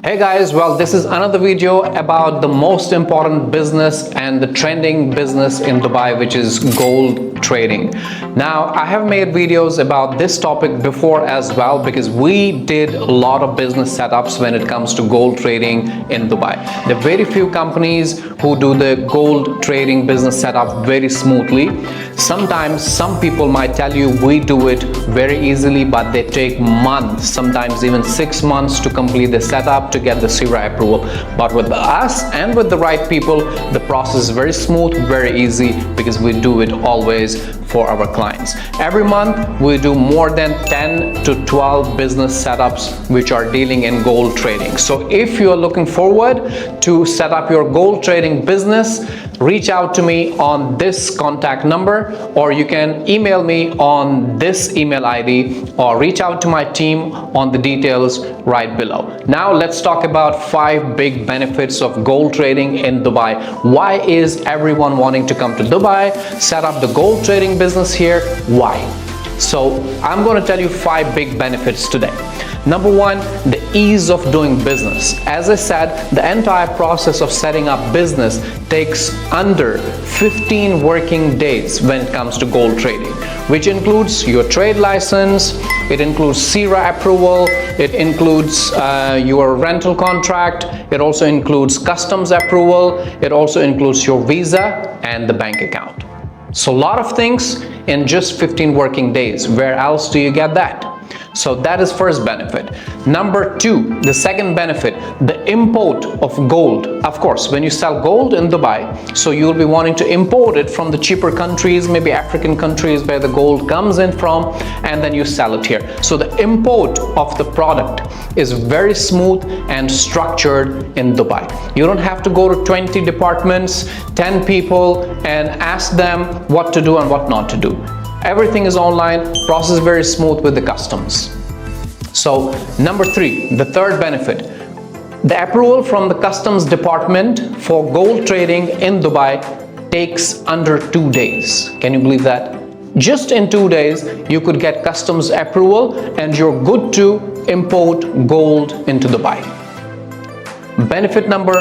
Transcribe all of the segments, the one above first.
Hey guys, well, this is another video about the most important business and the trending business in Dubai, which is gold trading. Now, I have made videos about this topic before as well because we did a lot of business setups when it comes to gold trading in Dubai. There are very few companies who do the gold trading business setup very smoothly. Sometimes some people might tell you we do it very easily, but they take months, sometimes even 6 months to complete the setup to get the CRA approval. But with us and with the right people, the process is very smooth, very easy, because we do it always for our clients. Every month we do more than 10 to 12 business setups which are dealing in gold trading. So if you are looking forward to set up your gold trading business, reach out to me on this contact number, or you can email me on this email ID, or reach out to my team on the details right below. Now let's talk about 5 big benefits of gold trading in Dubai. Why is everyone wanting to come to Dubai, set up the gold trading business here? Why? So I'm going to tell you 5 big benefits today. Number 1, the ease of doing business. As I said, the entire process of setting up business takes under 15 working days when it comes to gold trading, which includes your trade license, it includes CRA approval, it includes your rental contract, it also includes customs approval, it also includes your visa and the bank account. So a lot of things in just 15 working days. Where else do you get that? So that is first benefit. Number 2, the second benefit, the import of gold. Of course, when you sell gold in Dubai, so you'll be wanting to import it from the cheaper countries, maybe African countries where the gold comes in from, and then you sell it here. So the import of the product is very smooth and structured in Dubai. You don't have to go to 20 departments, 10 people, and ask them what to do and what not to do. Everything is online, process very smooth with the customs. So number 3, the third benefit, the approval from the customs department for gold trading in Dubai takes under 2 days. Can you believe that? Just in 2 days, you could get customs approval and you're good to import gold into Dubai. Benefit number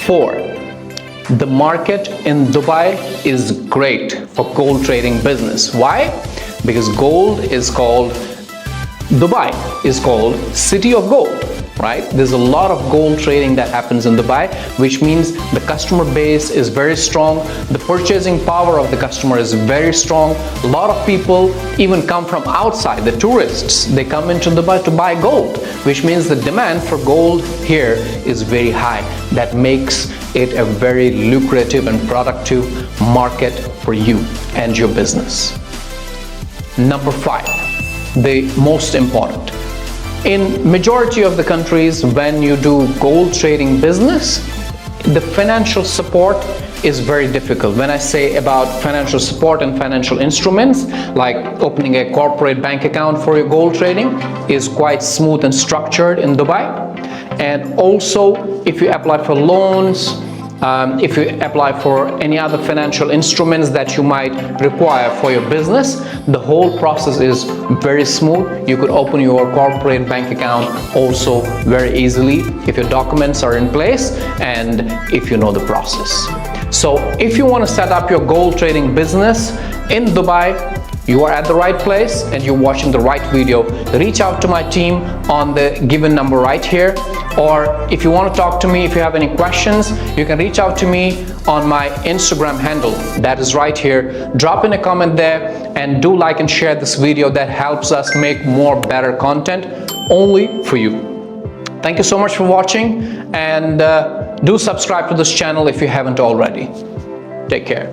4. The market in Dubai is great for gold trading business. Why? Because Dubai is called City of Gold, right? There's a lot of gold trading that happens in Dubai, which means the customer base is very strong. The purchasing power of the customer is very strong. A lot of people even come from outside, the tourists, they come into Dubai to buy gold, which means the demand for gold here is very high. That makes it a very lucrative and productive market for you and your business. Number 5, the most important. In majority of the countries, when you do gold trading business, the financial support is very difficult. When I say about financial support and financial instruments, like opening a corporate bank account for your gold trading is quite smooth and structured in Dubai. And also, if you apply for loans, if you apply for any other financial instruments that you might require for your business, the whole process is very smooth. You could open your corporate bank account also very easily if your documents are in place and if you know the process. So if you want to set up your gold trading business in Dubai, you are at the right place and you're watching the right video. Reach out to my team on the given number right here, or if you want to talk to me, if you have any questions, you can reach out to me on my Instagram handle that is right here. Drop in a comment there and do like and share this video. That helps us make more better content only for you. Thank you so much for watching, and do subscribe to this channel if you haven't already. Take care.